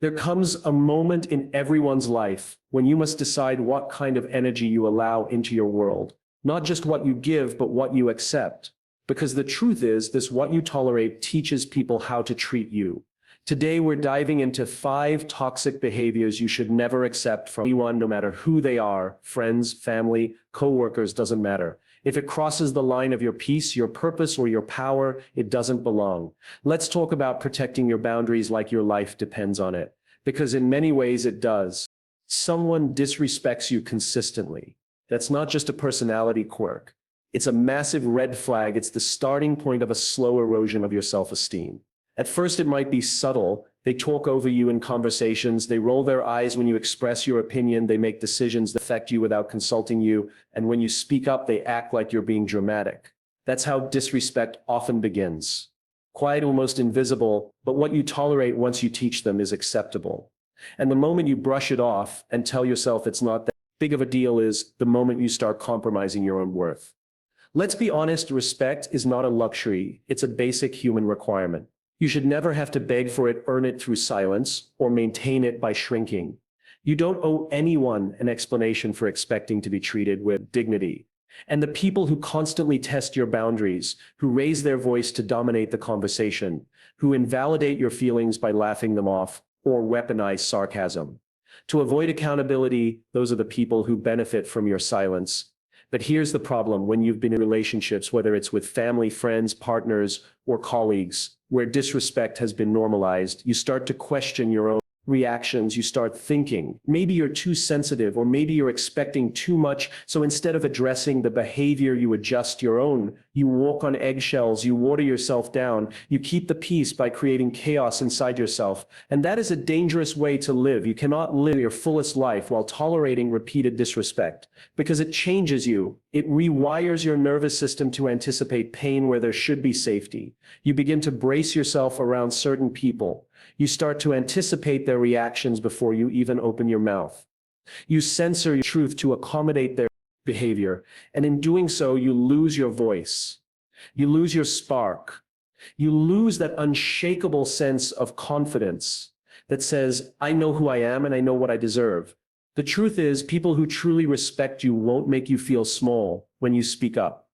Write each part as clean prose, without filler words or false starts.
There comes a moment in everyone's life when you must decide what kind of energy you allow into your world. Not just what you give, but what you accept. Because the truth is, this what you tolerate teaches people how to treat you. Today, we're diving into 5 toxic behaviors you should never accept from anyone, no matter who they are, friends, family, co-workers, doesn't matter. If it crosses the line of your peace, your purpose, or your power, it doesn't belong. Let's talk about protecting your boundaries like your life depends on it. Because in many ways it does. Someone disrespects you consistently. That's not just a personality quirk. It's a massive red flag. It's the starting point of a slow erosion of your self-esteem. At first, it might be subtle. They talk over you in conversations. They roll their eyes when you express your opinion. They make decisions that affect you without consulting you. And when you speak up, they act like you're being dramatic. That's how disrespect often begins. Quiet, almost invisible, but what you tolerate once you teach them is acceptable. And the moment you brush it off and tell yourself it's not that big of a deal is the moment you start compromising your own worth. Let's be honest, respect is not a luxury. It's a basic human requirement. You should never have to beg for it, earn it through silence, or maintain it by shrinking. You don't owe anyone an explanation for expecting to be treated with dignity. And the people who constantly test your boundaries, who raise their voice to dominate the conversation, who invalidate your feelings by laughing them off, or weaponize sarcasm. To avoid accountability, those are the people who benefit from your silence. But here's the problem: when you've been in relationships, whether it's with family, friends, partners, or colleagues, where disrespect has been normalized, you start to question your own reactions. You start thinking, maybe you're too sensitive, or maybe you're expecting too much. So instead of addressing the behavior, you adjust your own. You walk on eggshells, you water yourself down, you keep the peace by creating chaos inside yourself. And that is a dangerous way to live. You cannot live your fullest life while tolerating repeated disrespect, because it changes you. It rewires your nervous system to anticipate pain where there should be safety. You begin to brace yourself around certain people. You start to anticipate their reactions before you even open your mouth. You censor your truth to accommodate their behavior, and in doing so, you lose your voice. You lose your spark. You lose that unshakable sense of confidence that says, I know who I am and I know what I deserve. The truth is, people who truly respect you won't make you feel small when you speak up.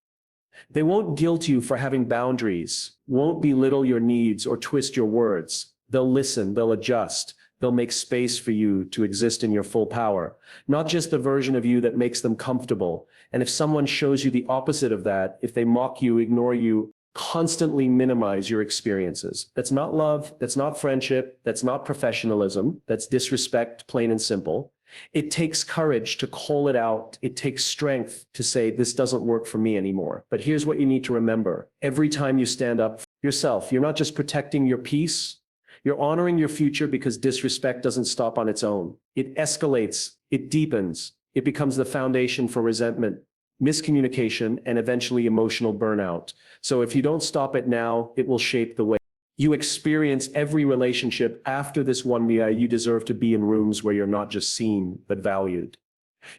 They won't guilt you for having boundaries, won't belittle your needs or twist your words. They'll listen, they'll adjust, they'll make space for you to exist in your full power, not just the version of you that makes them comfortable. And if someone shows you the opposite of that, if they mock you, ignore you, constantly minimize your experiences, that's not love, that's not friendship, that's not professionalism, that's disrespect, plain and simple. It takes courage to call it out. It takes strength to say, this doesn't work for me anymore. But here's what you need to remember. Every time you stand up for yourself, you're not just protecting your peace, you're honoring your future, because disrespect doesn't stop on its own. It escalates, it deepens, it becomes the foundation for resentment, miscommunication, and eventually emotional burnout. So if you don't stop it now, it will shape the way you experience every relationship after this one. You deserve to be in rooms where you're not just seen, but valued.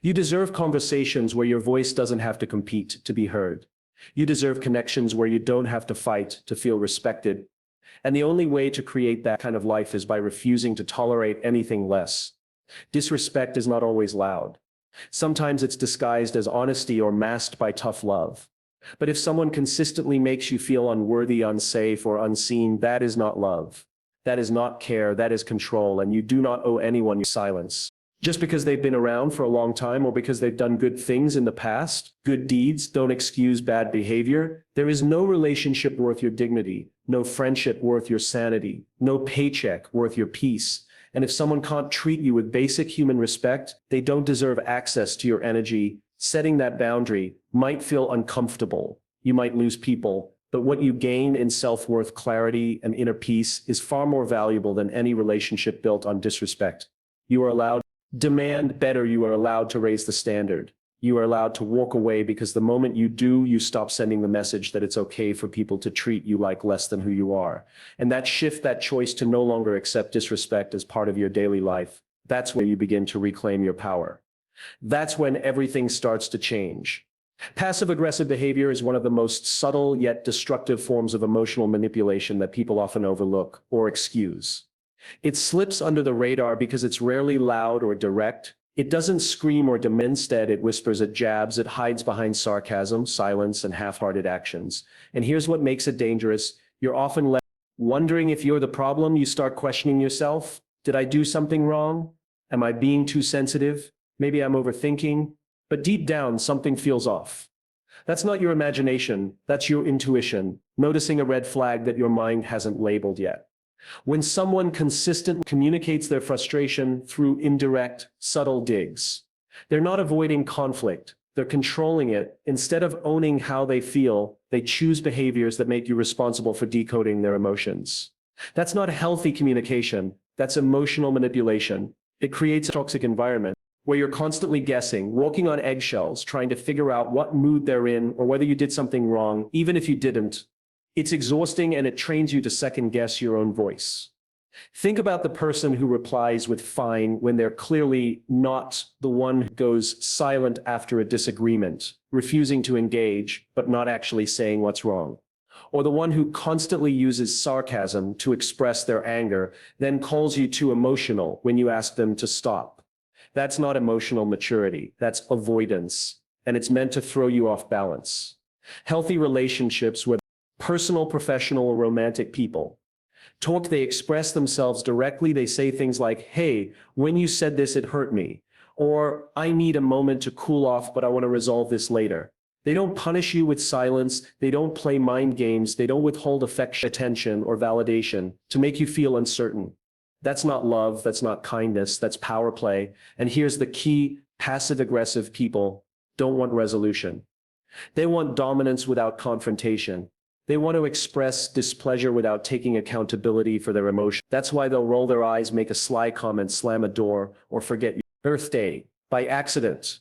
You deserve conversations where your voice doesn't have to compete to be heard. You deserve connections where you don't have to fight to feel respected. And the only way to create that kind of life is by refusing to tolerate anything less. Disrespect is not always loud. Sometimes it's disguised as honesty or masked by tough love. But if someone consistently makes you feel unworthy, unsafe, or unseen, that is not love. That is not care, that is control, and you do not owe anyone your silence. Just because they've been around for a long time or because they've done good things in the past, good deeds don't excuse bad behavior. There is no relationship worth your dignity, no friendship worth your sanity, no paycheck worth your peace. And if someone can't treat you with basic human respect, they don't deserve access to your energy. Setting that boundary might feel uncomfortable. You might lose people, but what you gain in self-worth, clarity, and inner peace is far more valuable than any relationship built on disrespect. You are allowed to demand better. You are allowed to raise the standard. You are allowed to walk away, because the moment you do, you stop sending the message that it's okay for people to treat you like less than who you are. And that shift, that choice to no longer accept disrespect as part of your daily life, that's where you begin to reclaim your power. That's when everything starts to change. Passive-aggressive behavior is one of the most subtle yet destructive forms of emotional manipulation that people often overlook or excuse. It slips under the radar because it's rarely loud or direct. It doesn't scream or demand. Instead, it whispers at jabs. It hides behind sarcasm, silence, and half-hearted actions. And here's what makes it dangerous. You're often left wondering if you're the problem. You start questioning yourself. Did I do something wrong? Am I being too sensitive? Maybe I'm overthinking. But deep down, something feels off. That's not your imagination. That's your intuition, noticing a red flag that your mind hasn't labeled yet. When someone consistently communicates their frustration through indirect, subtle digs, they're not avoiding conflict, they're controlling it. Instead of owning how they feel, they choose behaviors that make you responsible for decoding their emotions. That's not healthy communication, that's emotional manipulation. It creates a toxic environment where you're constantly guessing, walking on eggshells, trying to figure out what mood they're in or whether you did something wrong, even if you didn't. It's exhausting and it trains you to second guess your own voice. Think about the person who replies with fine when they're clearly not, the one who goes silent after a disagreement, refusing to engage, but not actually saying what's wrong. Or the one who constantly uses sarcasm to express their anger, then calls you too emotional when you ask them to stop. That's not emotional maturity, that's avoidance, and it's meant to throw you off balance. Healthy relationships, whether personal, professional, or romantic people, they express themselves directly. They say things like, hey, when you said this, it hurt me. Or I need a moment to cool off, but I want to resolve this later. They don't punish you with silence. They don't play mind games. They don't withhold affection, attention, or validation to make you feel uncertain. That's not love. That's not kindness. That's power play. And here's the key: passive-aggressive people don't want resolution. They want dominance without confrontation. They want to express displeasure without taking accountability for their emotion. That's why they'll roll their eyes, make a sly comment, slam a door, or forget your birthday by accident.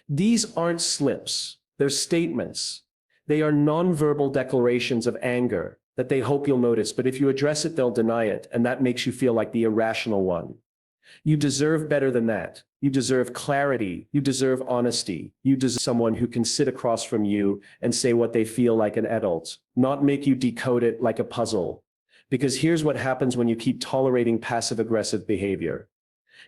These aren't slips. They're statements. They are nonverbal declarations of anger that they hope you'll notice, but if you address it, they'll deny it, and that makes you feel like the irrational one. You deserve better than that. You deserve clarity. You deserve honesty. You deserve someone who can sit across from you and say what they feel like an adult, not make you decode it like a puzzle. Because here's what happens when you keep tolerating passive-aggressive behavior.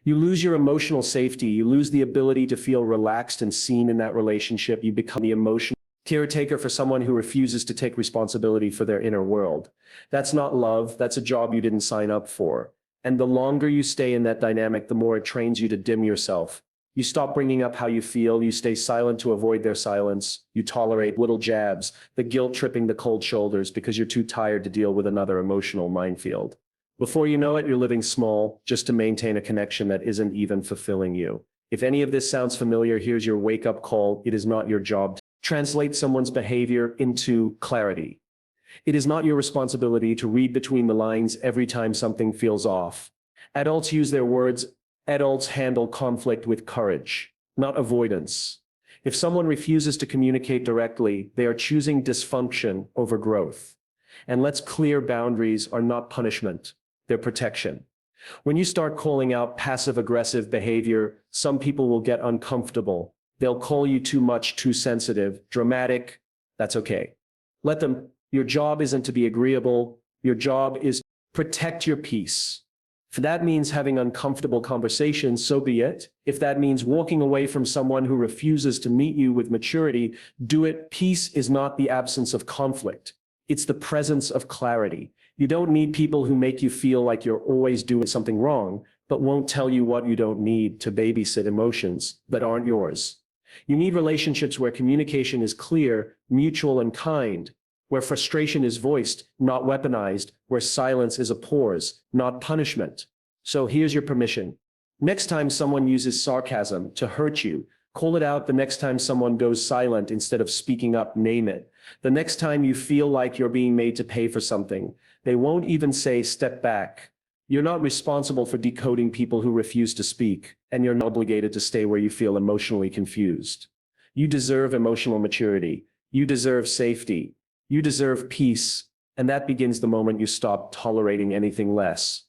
You lose your emotional safety. You lose the ability to feel relaxed and seen in that relationship. You become the emotional caretaker for someone who refuses to take responsibility for their inner world. That's not love. That's a job you didn't sign up for. And the longer you stay in that dynamic, the more it trains you to dim yourself. You stop bringing up how you feel. You stay silent to avoid their silence. You tolerate little jabs, the guilt tripping the cold shoulders because you're too tired to deal with another emotional minefield. Before you know it, you're living small just to maintain a connection that isn't even fulfilling you. If any of this sounds familiar, here's your wake-up call. It is not your job to translate someone's behavior into clarity. It is not your responsibility to read between the lines every time something feels off. Adults use their words. Adults handle conflict with courage, not avoidance. If someone refuses to communicate directly, they are choosing dysfunction over growth. And let's clear: boundaries are not punishment, they're protection. When you start calling out passive-aggressive behavior, some people will get uncomfortable. They'll call you too much, too sensitive, dramatic. That's okay. Let them. Your job isn't to be agreeable. Your job is to protect your peace. If that means having uncomfortable conversations, so be it. If that means walking away from someone who refuses to meet you with maturity, do it. Peace is not the absence of conflict. It's the presence of clarity. You don't need people who make you feel like you're always doing something wrong, but won't tell you what you don't need to babysit emotions that aren't yours. You need relationships where communication is clear, mutual, and kind, where frustration is voiced, not weaponized, where silence is a pause, not punishment. So here's your permission. Next time someone uses sarcasm to hurt you, call it out. The next time someone goes silent instead of speaking up, name it. The next time you feel like you're being made to pay for something, they won't even say step back. You're not responsible for decoding people who refuse to speak, and you're not obligated to stay where you feel emotionally confused. You deserve emotional maturity. You deserve safety. You deserve peace, and that begins the moment you stop tolerating anything less.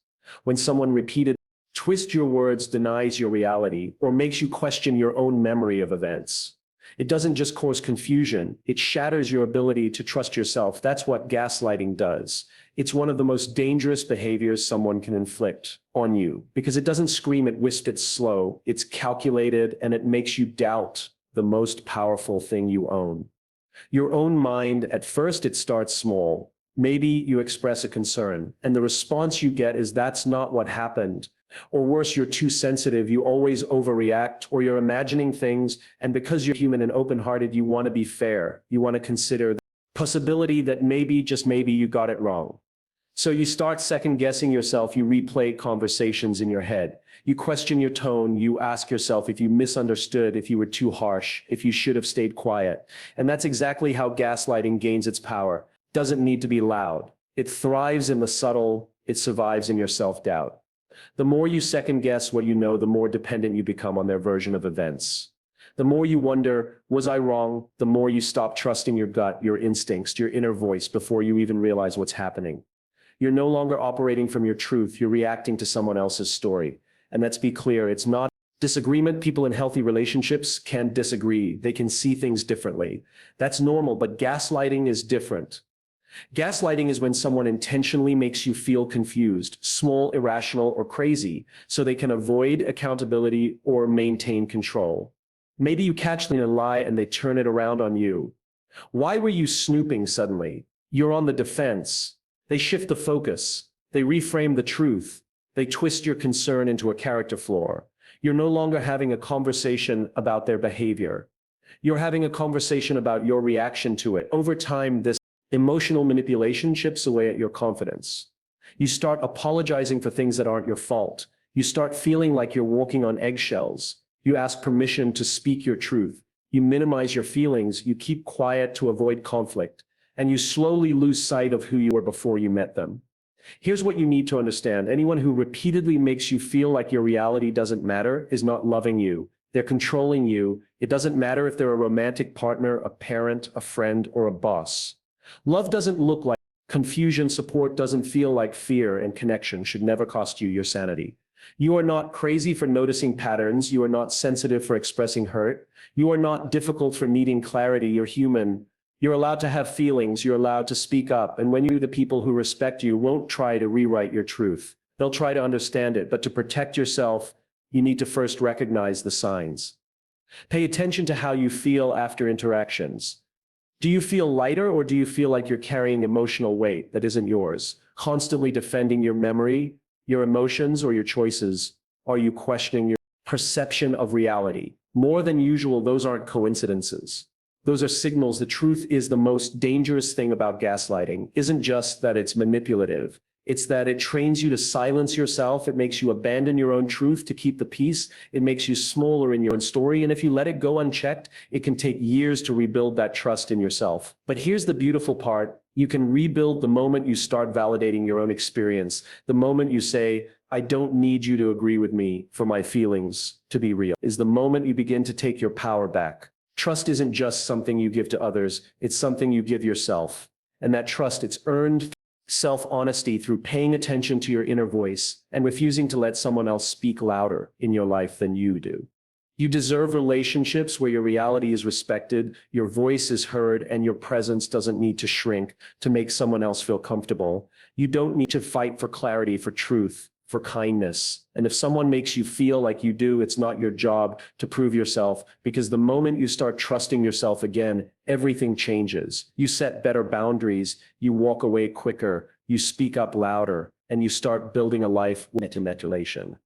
When someone repeatedly twists your words, denies your reality, or makes you question your own memory of events, it doesn't just cause confusion, it shatters your ability to trust yourself. That's what gaslighting does. It's one of the most dangerous behaviors someone can inflict on you because it doesn't scream at wisp, it's slow, it's calculated, and it makes you doubt the most powerful thing you own. Your own mind. At first, it starts small. Maybe you express a concern, and the response you get is that's not what happened. Or worse, you're too sensitive, you always overreact, or you're imagining things, and because you're human and open-hearted, you want to be fair. You want to consider the possibility that maybe, just maybe, you got it wrong. So you start second-guessing yourself, you replay conversations in your head. You question your tone, you ask yourself if you misunderstood, if you were too harsh, if you should have stayed quiet. And that's exactly how gaslighting gains its power. It doesn't need to be loud. It thrives in the subtle, it survives in your self-doubt. The more you second-guess what you know, the more dependent you become on their version of events. The more you wonder, was I wrong? The more you stop trusting your gut, your instincts, your inner voice before you even realize what's happening. You're no longer operating from your truth, you're reacting to someone else's story. And let's be clear, it's not disagreement. People in healthy relationships can disagree. They can see things differently. That's normal, but gaslighting is different. Gaslighting is when someone intentionally makes you feel confused, small, irrational, or crazy, so they can avoid accountability or maintain control. Maybe you catch them in a lie and they turn it around on you. Why were you snooping suddenly? You're on the defense. They shift the focus. They reframe the truth. They twist your concern into a character flaw. You're no longer having a conversation about their behavior. You're having a conversation about your reaction to it. Over time, this emotional manipulation chips away at your confidence. You start apologizing for things that aren't your fault. You start feeling like you're walking on eggshells. You ask permission to speak your truth. You minimize your feelings. You keep quiet to avoid conflict. And you slowly lose sight of who you were before you met them. Here's what you need to understand. Anyone who repeatedly makes you feel like your reality doesn't matter is not loving you. They're controlling you. It doesn't matter if they're a romantic partner, a parent, a friend, or a boss. Love doesn't look like confusion. Support doesn't feel like fear, and connection should never cost you your sanity. You are not crazy for noticing patterns. You are not sensitive for expressing hurt. You are not difficult for needing clarity. You're human. You're allowed to have feelings. You're allowed to speak up. And when the people who respect you won't try to rewrite your truth. They'll try to understand it. But to protect yourself, you need to first recognize the signs. Pay attention to how you feel after interactions. Do you feel lighter, or do you feel like you're carrying emotional weight that isn't yours? Constantly defending your memory, your emotions, or your choices? Are you questioning your perception of reality? More than usual, those aren't coincidences. Those are signals. The truth is, the most dangerous thing about gaslighting isn't just that it's manipulative. It's that it trains you to silence yourself. It makes you abandon your own truth to keep the peace. It makes you smaller in your own story. And if you let it go unchecked, it can take years to rebuild that trust in yourself. But here's the beautiful part. You can rebuild the moment you start validating your own experience. The moment you say, I don't need you to agree with me for my feelings to be real, is the moment you begin to take your power back. Trust isn't just something you give to others, it's something you give yourself. And that trust, it's earned self-honesty through paying attention to your inner voice and refusing to let someone else speak louder in your life than you do. You deserve relationships where your reality is respected, your voice is heard, and your presence doesn't need to shrink to make someone else feel comfortable. You don't need to fight for clarity, for truth, for kindness. And if someone makes you feel like you do, it's not your job to prove yourself, because the moment you start trusting yourself again, everything changes. You set better boundaries, you walk away quicker, you speak up louder, and you start building a life where manipulation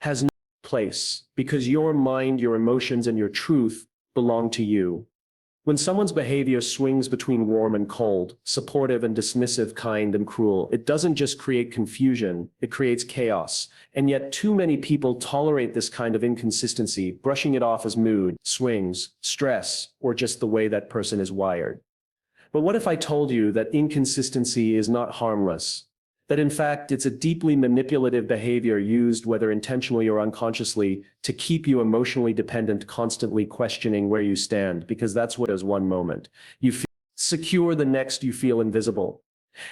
has no place, because your mind, your emotions, and your truth belong to you. When someone's behavior swings between warm and cold, supportive and dismissive, kind and cruel, it doesn't just create confusion, it creates chaos. And yet too many people tolerate this kind of inconsistency, brushing it off as mood swings, stress, or just the way that person is wired. But what if I told you that inconsistency is not harmless? That in fact, it's a deeply manipulative behavior used, whether intentionally or unconsciously, to keep you emotionally dependent, constantly questioning where you stand, because that's what is one moment you feel secure, the next you feel invisible.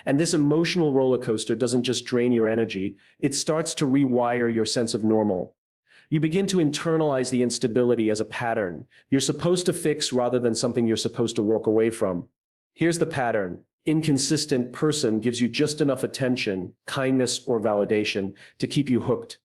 And this emotional roller coaster doesn't just drain your energy, it starts to rewire your sense of normal. You begin to internalize the instability as a pattern you're supposed to fix rather than something you're supposed to walk away from. Here's the pattern. inconsistent person gives you just enough attention, kindness, or validation to keep you hooked.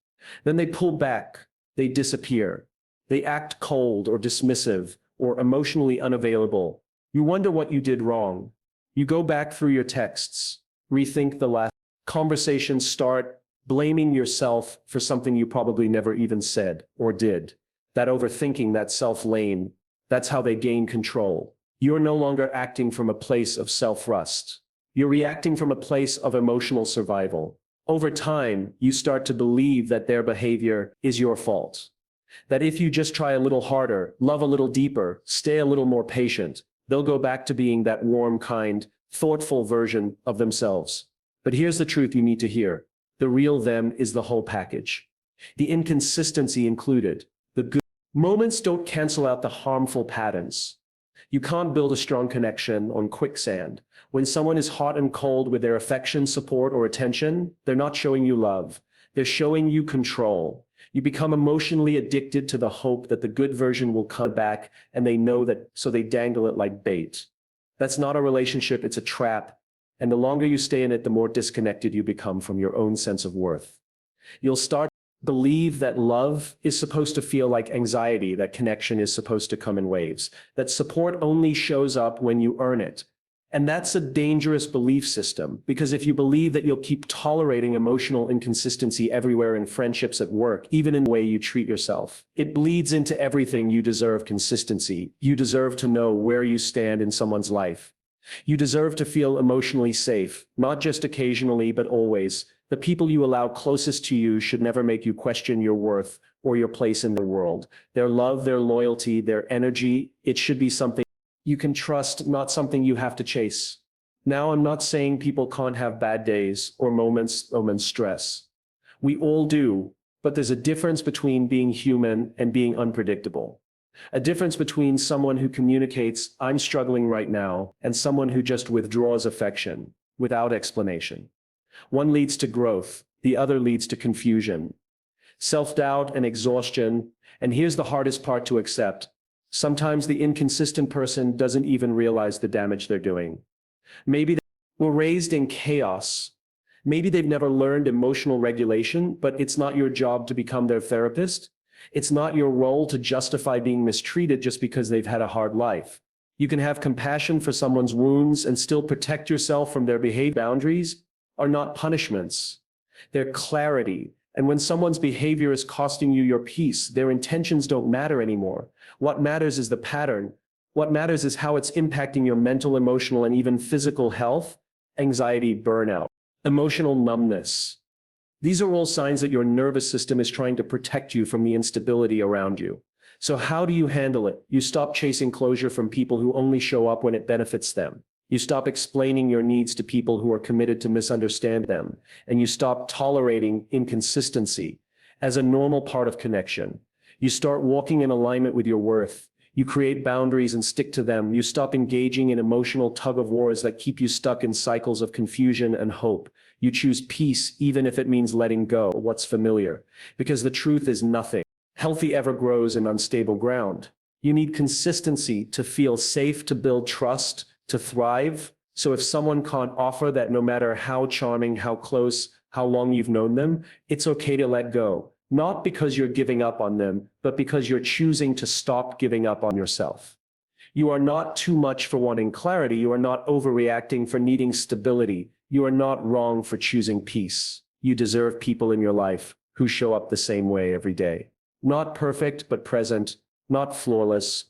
Then they pull back, they disappear. They act cold or dismissive or emotionally unavailable. You wonder what you did wrong. You go back through your texts, rethink the last conversations, start blaming yourself for something you probably never even said or did. That overthinking, that self-blame, that's how they gain control. You're no longer acting from a place of self-rust. You're reacting from a place of emotional survival. Over time, you start to believe that their behavior is your fault. That if you just try a little harder, love a little deeper, stay a little more patient, they'll go back to being that warm, kind, thoughtful version of themselves. But here's the truth you need to hear. The real them is the whole package. The inconsistency included. The good moments don't cancel out the harmful patterns. You can't build a strong connection on quicksand. When someone is hot and cold with their affection, support, or attention, they're not showing you love. They're showing you control. You become emotionally addicted to the hope that the good version will come back, and they know that, so they dangle it like bait. That's not a relationship, it's a trap. And the longer you stay in it, the more disconnected you become from your own sense of worth. You'll start to believe that love is supposed to feel like anxiety, that connection is supposed to come in waves, that support only shows up when you earn it. And that's a dangerous belief system, because if you believe that you'll keep tolerating emotional inconsistency everywhere in friendships, at work, even in the way you treat yourself, it bleeds into everything. You deserve consistency. You deserve to know where you stand in someone's life. You deserve to feel emotionally safe, not just occasionally, but always. The people you allow closest to you should never make you question your worth or your place in the world. Their love, their loyalty, their energy, it should be something you can trust, not something you have to chase. Now, I'm not saying people can't have bad days or moments stress. We all do, but there's a difference between being human and being unpredictable. A difference between someone who communicates, "I'm struggling right now," and someone who just withdraws affection without explanation. One leads to growth, the other leads to confusion, self-doubt, and exhaustion. And here's the hardest part to accept. Sometimes the inconsistent person doesn't even realize the damage they're doing. Maybe they were raised in chaos. Maybe they've never learned emotional regulation, but it's not your job to become their therapist. It's not your role to justify being mistreated just because they've had a hard life. You can have compassion for someone's wounds and still protect yourself from their behavior. Boundaries are not punishments. They're clarity. And when someone's behavior is costing you your peace, their intentions don't matter anymore. What matters is the pattern. What matters is how it's impacting your mental, emotional, and even physical health, anxiety, burnout, emotional numbness. These are all signs that your nervous system is trying to protect you from the instability around you. So how do you handle it? You stop chasing closure from people who only show up when it benefits them. You stop explaining your needs to people who are committed to misunderstand them. And you stop tolerating inconsistency as a normal part of connection. You start walking in alignment with your worth. You create boundaries and stick to them. You stop engaging in emotional tug-of-wars that keep you stuck in cycles of confusion and hope. You choose peace, even if it means letting go of what's familiar. Because the truth is, nothing healthy ever grows in unstable ground. You need consistency to feel safe, to build trust, to thrive. So if someone can't offer that, no matter how charming, how close, how long you've known them, it's okay to let go. Not because you're giving up on them, but because you're choosing to stop giving up on yourself. You are not too much for wanting clarity. You are not overreacting for needing stability. You are not wrong for choosing peace. You deserve people in your life who show up the same way every day. Not perfect, but present. Not flawless.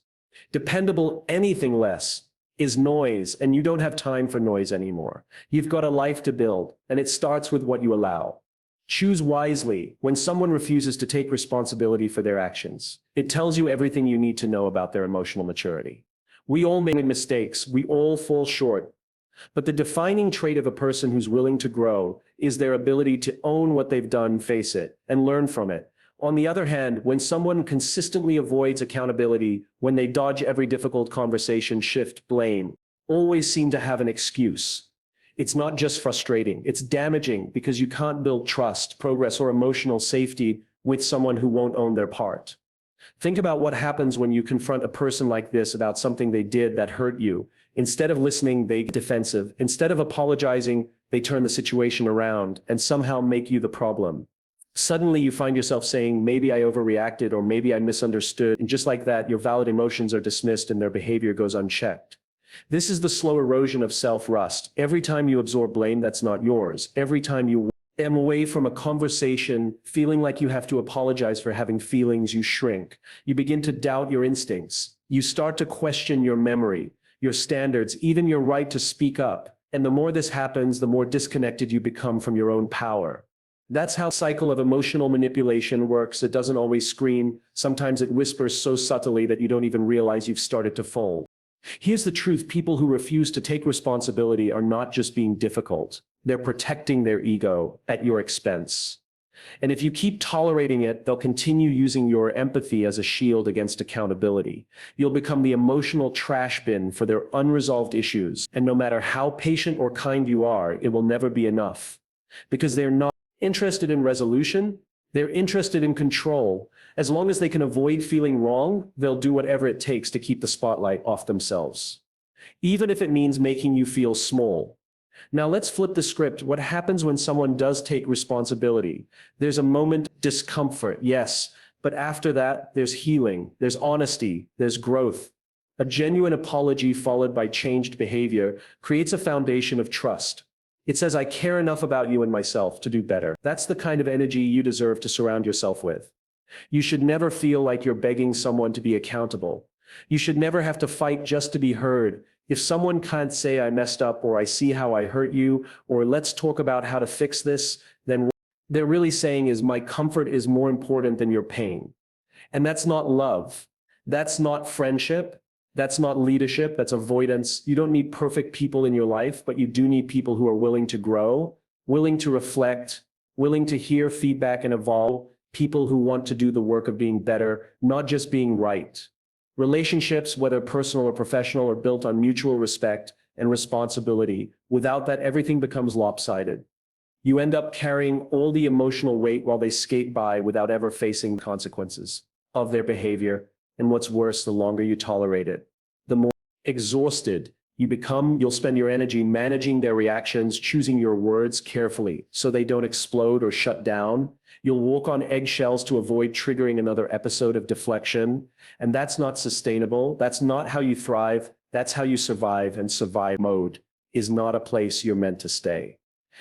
Dependable. Anything less is noise, and you don't have time for noise anymore. You've got a life to build, and it starts with what you allow. Choose wisely. When someone refuses to take responsibility for their actions, it tells you everything you need to know about their emotional maturity. We all make mistakes. We all fall short. But the defining trait of a person who's willing to grow is their ability to own what they've done, face it, and learn from it. On the other hand, when someone consistently avoids accountability, when they dodge every difficult conversation, shift blame, always seem to have an excuse, it's not just frustrating, it's damaging, because you can't build trust, progress, or emotional safety with someone who won't own their part. Think about what happens when you confront a person like this about something they did that hurt you. Instead of listening, they get defensive. Instead of apologizing, they turn the situation around and somehow make you the problem. Suddenly you find yourself saying, maybe I overreacted or maybe I misunderstood. And just like that, your valid emotions are dismissed and their behavior goes unchecked. This is the slow erosion of self-rust. Every time you absorb blame that's not yours, every time you am away from a conversation, feeling like you have to apologize for having feelings, you shrink. You begin to doubt your instincts. You start to question your memory, your standards, even your right to speak up. And the more this happens, the more disconnected you become from your own power. That's how the cycle of emotional manipulation works. It doesn't always scream. Sometimes it whispers so subtly that you don't even realize you've started to fold. Here's the truth. People who refuse to take responsibility are not just being difficult. They're protecting their ego at your expense. And if you keep tolerating it, they'll continue using your empathy as a shield against accountability. You'll become the emotional trash bin for their unresolved issues. And no matter how patient or kind you are, it will never be enough. Because they're not interested in resolution, they're interested in control. As long as they can avoid feeling wrong, they'll do whatever it takes to keep the spotlight off themselves. Even if it means making you feel small. Now let's flip the script. What happens when someone does take responsibility? There's a moment of discomfort, yes, but after that, there's healing, there's honesty, there's growth. A genuine apology followed by changed behavior creates a foundation of trust. It says, I care enough about you and myself to do better. That's the kind of energy you deserve to surround yourself with. You should never feel like you're begging someone to be accountable. You should never have to fight just to be heard. If someone can't say I messed up or I see how I hurt you or let's talk about how to fix this, then what they're really saying is my comfort is more important than your pain. And that's not love. That's not friendship. That's not leadership. That's avoidance. You don't need perfect people in your life, but you do need people who are willing to grow, willing to reflect, willing to hear feedback and evolve, people who want to do the work of being better, not just being right. Relationships, whether personal or professional, are built on mutual respect and responsibility. Without that, everything becomes lopsided. You end up carrying all the emotional weight while they skate by without ever facing the consequences of their behavior. And what's worse, the longer you tolerate it, the more exhausted you become. You'll spend your energy managing their reactions, choosing your words carefully so they don't explode or shut down. You'll walk on eggshells to avoid triggering another episode of deflection. And that's not sustainable. That's not how you thrive. That's how you survive. And survive mode is not a place you're meant to stay.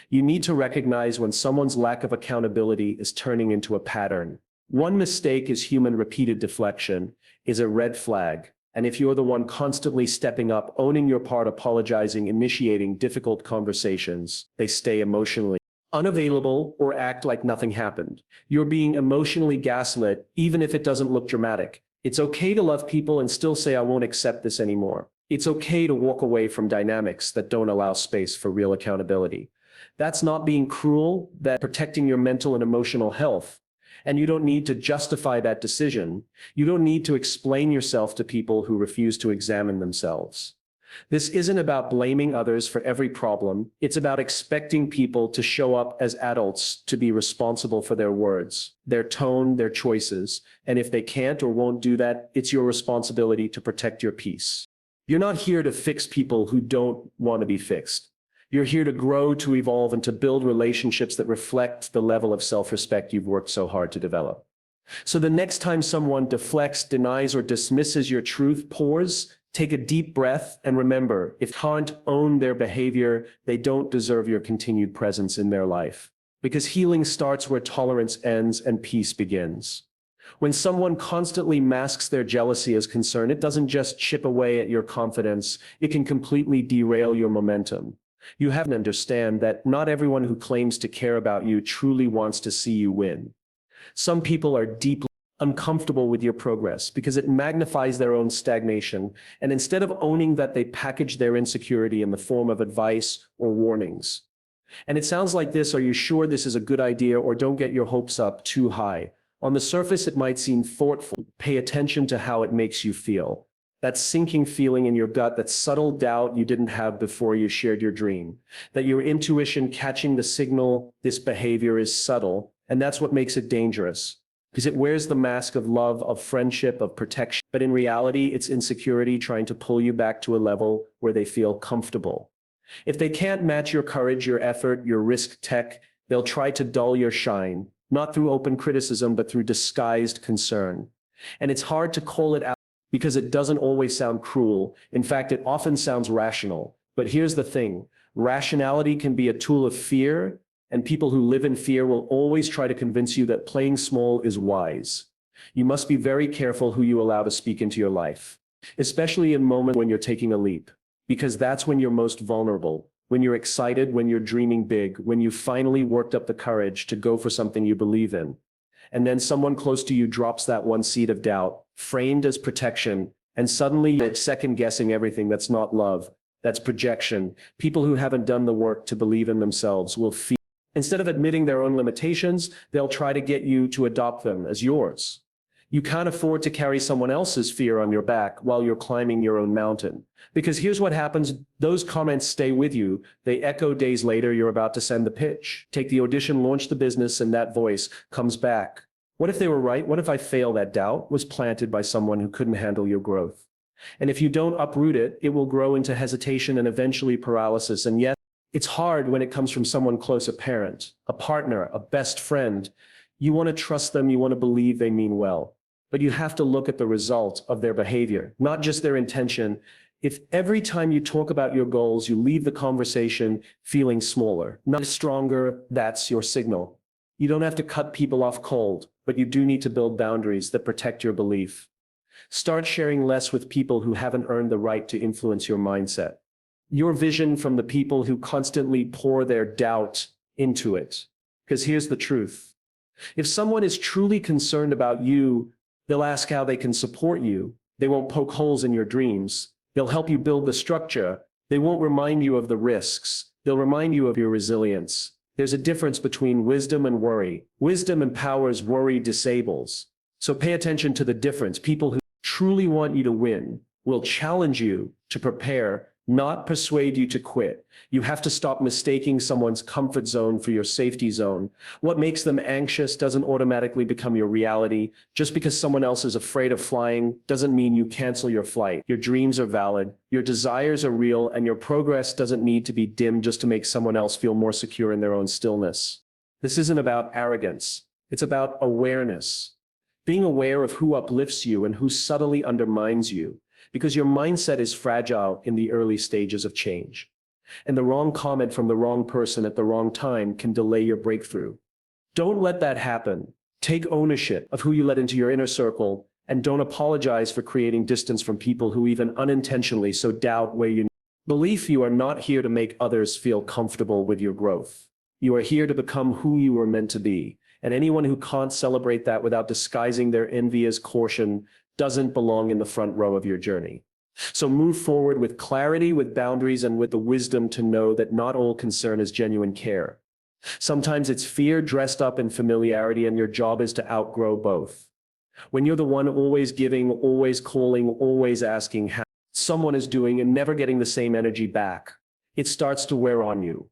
You need to recognize when someone's lack of accountability is turning into a pattern. One mistake is human repeated deflection is a red flag. And if you're the one constantly stepping up, owning your part, apologizing, initiating difficult conversations, they stay emotionally unavailable or act like nothing happened. You're being emotionally gaslit, even if it doesn't look dramatic. It's okay to love people and still say, I won't accept this anymore. It's okay to walk away from dynamics that don't allow space for real accountability. That's not being cruel, that's protecting your mental and emotional health. And you don't need to justify that decision. You don't need to explain yourself to people who refuse to examine themselves. This isn't about blaming others for every problem. It's about expecting people to show up as adults, to be responsible for their words, their tone, their choices. And if they can't or won't do that, it's your responsibility to protect your peace. You're not here to fix people who don't want to be fixed. You're here to grow, to evolve, and to build relationships that reflect the level of self-respect you've worked so hard to develop. So the next time someone deflects, denies, or dismisses your truth, pause, take a deep breath, and remember, if you can't own their behavior, they don't deserve your continued presence in their life. Because healing starts where tolerance ends and peace begins. When someone constantly masks their jealousy as concern, it doesn't just chip away at your confidence, it can completely derail your momentum. You have to understand that not everyone who claims to care about you truly wants to see you win. Some people are deeply uncomfortable with your progress because it magnifies their own stagnation, and instead of owning that, they package their insecurity in the form of advice or warnings. And it sounds like this: are you sure this is a good idea? Or don't get your hopes up too high. On the surface, it might seem thoughtful. Pay attention to how it makes you feel. That sinking feeling in your gut, that subtle doubt you didn't have before you shared your dream, that your intuition catching the signal, this behavior is subtle, and that's what makes it dangerous. because it wears the mask of love, of friendship, of protection. But in reality, it's insecurity trying to pull you back to a level where they feel comfortable. If they can't match your courage, your effort, your risk tech, they'll try to dull your shine, not through open criticism, but through disguised concern. And it's hard to call it out because it doesn't always sound cruel. In fact, it often sounds rational. But here's the thing. Rationality can be a tool of fear, and people who live in fear will always try to convince you that playing small is wise. You must be very careful who you allow to speak into your life, especially in moments when you're taking a leap, because that's when you're most vulnerable, when you're excited, when you're dreaming big, when you finally worked up the courage to go for something you believe in. And then someone close to you drops that one seed of doubt, framed as protection, and suddenly you're second-guessing everything. That's not love. That's projection. People who haven't done the work to believe in themselves will feel. Instead of admitting their own limitations, they'll try to get you to adopt them as yours. You can't afford to carry someone else's fear on your back while you're climbing your own mountain. Because here's what happens, those comments stay with you. They echo days later. You're about to send the pitch, take the audition, launch the business, and that voice comes back. What if they were right? What if I fail? That doubt was planted by someone who couldn't handle your growth. And if you don't uproot it, it will grow into hesitation and eventually paralysis. And yes, it's hard when it comes from someone close, a parent, a partner, a best friend. You want to trust them, you want to believe they mean well. But you have to look at the result of their behavior, not just their intention. If every time you talk about your goals, you leave the conversation feeling smaller, not stronger, that's your signal. You don't have to cut people off cold, but you do need to build boundaries that protect your belief. Start sharing less with people who haven't earned the right to influence your mindset. Your vision from the people who constantly pour their doubt into it. Because here's the truth. If someone is truly concerned about you, they'll ask how they can support you. They won't poke holes in your dreams. They'll help you build the structure. They won't remind you of the risks. They'll remind you of your resilience. There's a difference between wisdom and worry. Wisdom empowers, worry disables. So pay attention to the difference. People who truly want you to win will challenge you to prepare, not persuade you to quit. You have to stop mistaking someone's comfort zone for your safety zone. What makes them anxious doesn't automatically become your reality. Just because someone else is afraid of flying doesn't mean you cancel your flight. Your dreams are valid, your desires are real, and your progress doesn't need to be dimmed just to make someone else feel more secure in their own stillness. This isn't about arrogance. It's about awareness. Being aware of who uplifts you and who subtly undermines you. Because your mindset is fragile in the early stages of change. And the wrong comment from the wrong person at the wrong time can delay your breakthrough. Don't let that happen. Take ownership of who you let into your inner circle, and don't apologize for creating distance from people who even unintentionally sow doubt where you believe. You are not here to make others feel comfortable with your growth. You are here to become who you were meant to be. And anyone who can't celebrate that without disguising their envy as caution doesn't belong in the front row of your journey. So move forward with clarity, with boundaries, and with the wisdom to know that not all concern is genuine care. Sometimes it's fear dressed up in familiarity, and your job is to outgrow both. When you're the one always giving, always calling, always asking how someone is doing and never getting the same energy back, it starts to wear on you.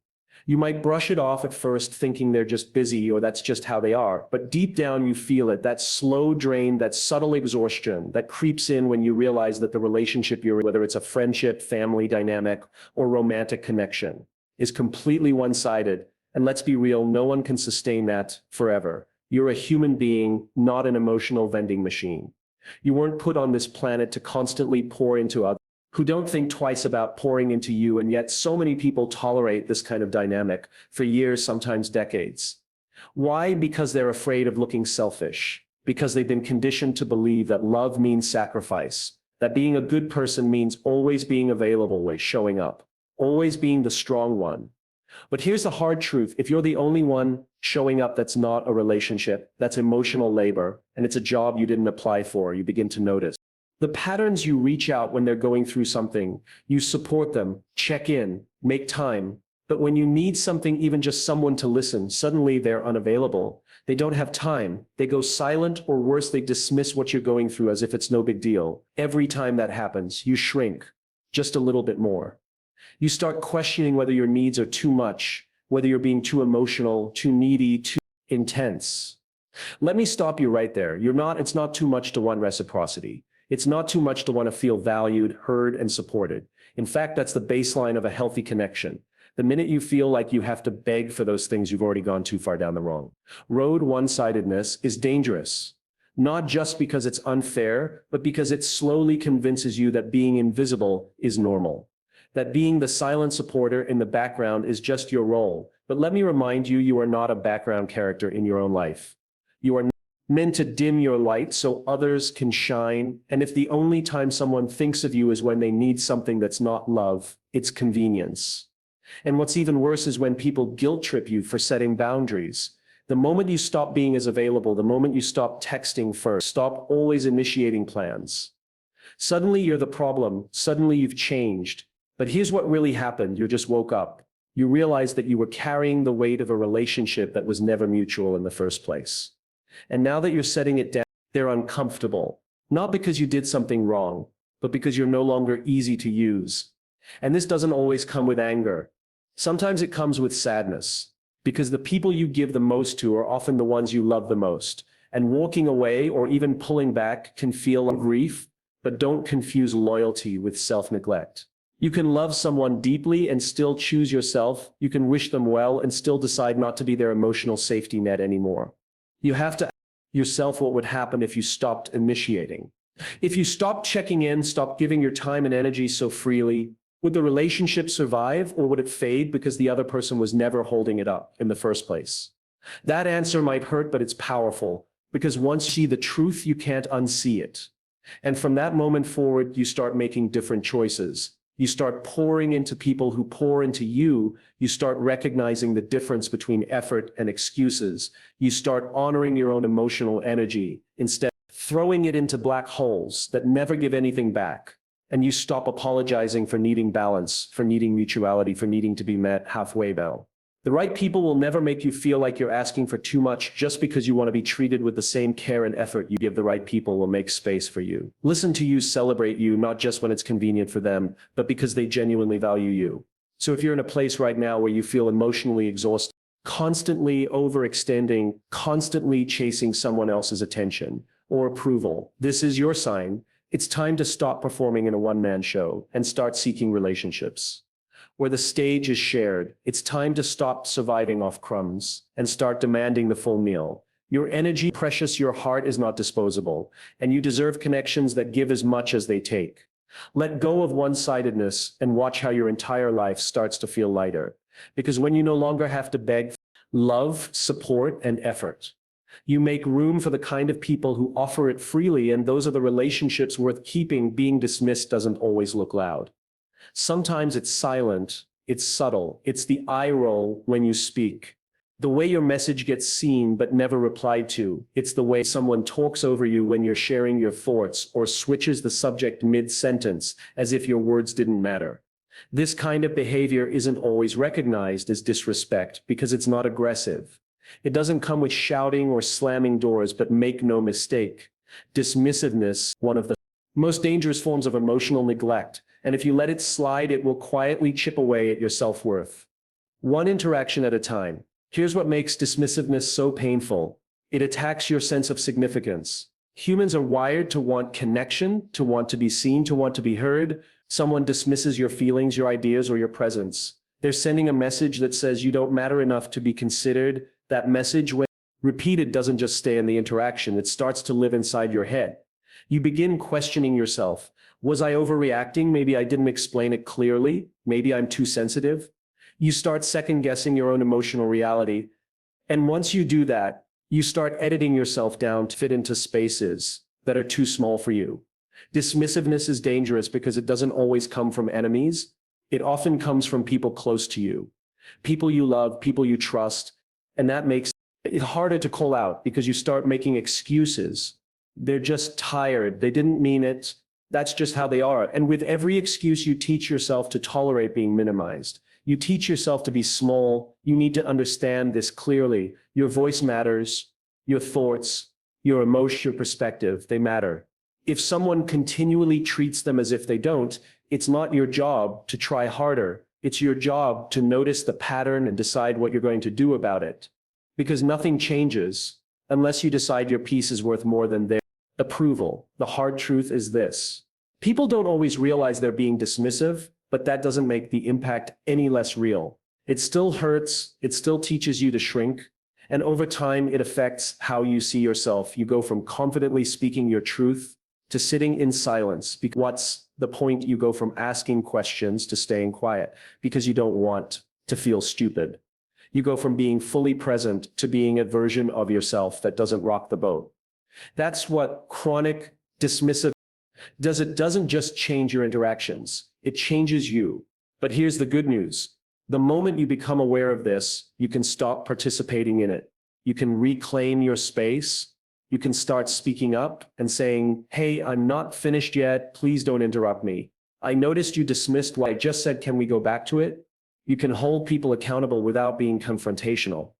You might brush it off at first thinking they're just busy or that's just how they are, but deep down you feel it, that slow drain, that subtle exhaustion that creeps in when you realize that the relationship you're in, whether it's a friendship, family dynamic, or romantic connection, is completely one-sided. And let's be real, no one can sustain that forever. You're a human being, not an emotional vending machine. You weren't put on this planet to constantly pour into others who don't think twice about pouring into you, and yet so many people tolerate this kind of dynamic for years, sometimes decades. Why? Because they're afraid of looking selfish, because they've been conditioned to believe that love means sacrifice, that being a good person means always being available, always showing up, always being the strong one. But here's the hard truth. If you're the only one showing up, that's not a relationship, that's emotional labor, and it's a job you didn't apply for, you begin to notice. The patterns: you reach out when they're going through something, you support them, check in, make time. But when you need something, even just someone to listen, suddenly they're unavailable. They don't have time. They go silent, or worse, they dismiss what you're going through as if it's no big deal. Every time that happens, you shrink just a little bit more. You start questioning whether your needs are too much, whether you're being too emotional, too needy, too intense. Let me stop you right there. It's not too much to want reciprocity. It's not too much to want to feel valued, heard, and supported. In fact, that's the baseline of a healthy connection. The minute you feel like you have to beg for those things, you've already gone too far down the wrong road. One-sidedness is dangerous. Not just because it's unfair, but because it slowly convinces you that being invisible is normal. That being the silent supporter in the background is just your role. But let me remind you, you are not a background character in your own life. You are not meant to dim your light so others can shine. And if the only time someone thinks of you is when they need something that's not love, it's convenience. And what's even worse is when people guilt trip you for setting boundaries. The moment you stop being as available, the moment you stop texting first, stop always initiating plans, suddenly you're the problem. Suddenly you've changed. But here's what really happened. You just woke up. You realized that you were carrying the weight of a relationship that was never mutual in the first place. And now that you're setting it down, they're uncomfortable. Not because you did something wrong, but because you're no longer easy to use. And this doesn't always come with anger. Sometimes it comes with sadness, because the people you give the most to are often the ones you love the most. And walking away or even pulling back can feel like grief, but don't confuse loyalty with self-neglect. You can love someone deeply and still choose yourself. You can wish them well and still decide not to be their emotional safety net anymore. You have to ask yourself what would happen if you stopped initiating. If you stopped checking in, stopped giving your time and energy so freely, would the relationship survive, or would it fade because the other person was never holding it up in the first place? That answer might hurt, but it's powerful, because once you see the truth, you can't unsee it. And from that moment forward, you start making different choices. You start pouring into people who pour into you. You start recognizing the difference between effort and excuses. You start honoring your own emotional energy instead of throwing it into black holes that never give anything back. And you stop apologizing for needing balance, for needing mutuality, for needing to be met halfway well. The right people will never make you feel like you're asking for too much just because you want to be treated with the same care and effort you give. The right people will make space for you, listen to you, celebrate you, not just when it's convenient for them, but because they genuinely value you. So if you're in a place right now where you feel emotionally exhausted, constantly overextending, constantly chasing someone else's attention or approval, this is your sign. It's time to stop performing in a one-man show and start seeking relationships where the stage is shared. It's time to stop surviving off crumbs and start demanding the full meal. Your energy is precious, your heart is not disposable, and you deserve connections that give as much as they take. Let go of one-sidedness and watch how your entire life starts to feel lighter. Because when you no longer have to beg for love, support, and effort, you make room for the kind of people who offer it freely, and those are the relationships worth keeping. Being dismissed doesn't always look loud. Sometimes it's silent, it's subtle, it's the eye roll when you speak. The way your message gets seen but never replied to. It's the way someone talks over you when you're sharing your thoughts or switches the subject mid-sentence as if your words didn't matter. This kind of behavior isn't always recognized as disrespect because it's not aggressive. It doesn't come with shouting or slamming doors, but make no mistake, dismissiveness, one of the most dangerous forms of emotional neglect. And if you let it slide, it will quietly chip away at your self-worth. One interaction at a time. Here's what makes dismissiveness so painful. It attacks your sense of significance. Humans are wired to want connection, to want to be seen, to want to be heard. Someone dismisses your feelings, your ideas, or your presence. They're sending a message that says you don't matter enough to be considered. That message, when repeated, doesn't just stay in the interaction. It starts to live inside your head. You begin questioning yourself. Was I overreacting? Maybe I didn't explain it clearly. Maybe I'm too sensitive. You start second-guessing your own emotional reality. And once you do that, you start editing yourself down to fit into spaces that are too small for you. Dismissiveness is dangerous because it doesn't always come from enemies. It often comes from people close to you, people you love, people you trust. And that makes it harder to call out because you start making excuses. They're just tired. They didn't mean it. That's just how they are. And with every excuse, you teach yourself to tolerate being minimized. You teach yourself to be small. You need to understand this clearly. Your voice matters. Your thoughts, your emotion, your perspective, they matter. If someone continually treats them as if they don't, it's not your job to try harder. It's your job to notice the pattern and decide what you're going to do about it. Because nothing changes unless you decide your peace is worth more than their approval. The hard truth is this. People don't always realize they're being dismissive, but that doesn't make the impact any less real. It still hurts, it still teaches you to shrink, and over time it affects how you see yourself. You go from confidently speaking your truth to sitting in silence. What's the point? You go from asking questions to staying quiet because you don't want to feel stupid. You go from being fully present to being a version of yourself that doesn't rock the boat. That's what chronic dismissive does. It doesn't just change your interactions, it changes you. But here's the good news. The moment you become aware of this, you can stop participating in it. You can reclaim your space. You can start speaking up and saying, hey, I'm not finished yet. Please don't interrupt me. I noticed you dismissed what I just said. Can we go back to it? You can hold people accountable without being confrontational.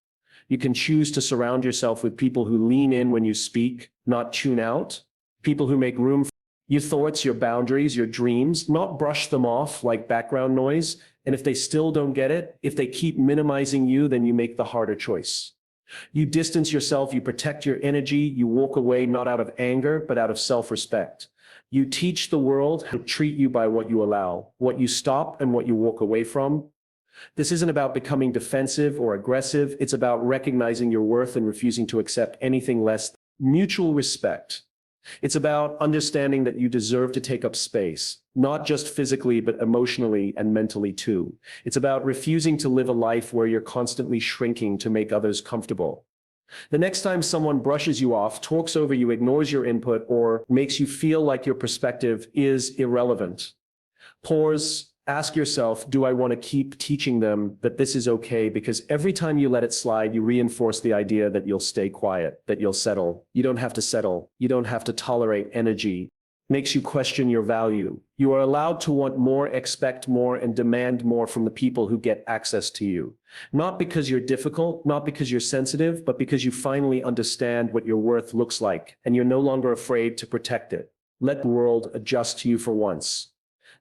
You can choose to surround yourself with people who lean in when you speak, not tune out. People who make room for your thoughts, your boundaries, your dreams, not brush them off like background noise. And if they still don't get it, if they keep minimizing you, then you make the harder choice. You distance yourself, you protect your energy, you walk away not out of anger, but out of self-respect. You teach the world how to treat you by what you allow, what you stop and what you walk away from. This isn't about becoming defensive or aggressive. It's about recognizing your worth and refusing to accept anything less than mutual respect. It's about understanding that you deserve to take up space, not just physically, but emotionally and mentally too. It's about refusing to live a life where you're constantly shrinking to make others comfortable. The next time someone brushes you off, talks over you, ignores your input, or makes you feel like your perspective is irrelevant, pause. Ask yourself, do I want to keep teaching them that this is okay? Because every time you let it slide, you reinforce the idea that you'll stay quiet, that you'll settle. You don't have to settle. You don't have to tolerate energy. Makes you question your value. You are allowed to want more, expect more, and demand more from the people who get access to you. Not because you're difficult, not because you're sensitive, but because you finally understand what your worth looks like, and you're no longer afraid to protect it. Let the world adjust to you for once.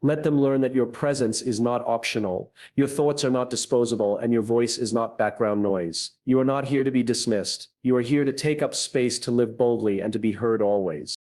Let them learn that your presence is not optional, your thoughts are not disposable, and your voice is not background noise. You are not here to be dismissed. You are here to take up space, to live boldly, and to be heard always.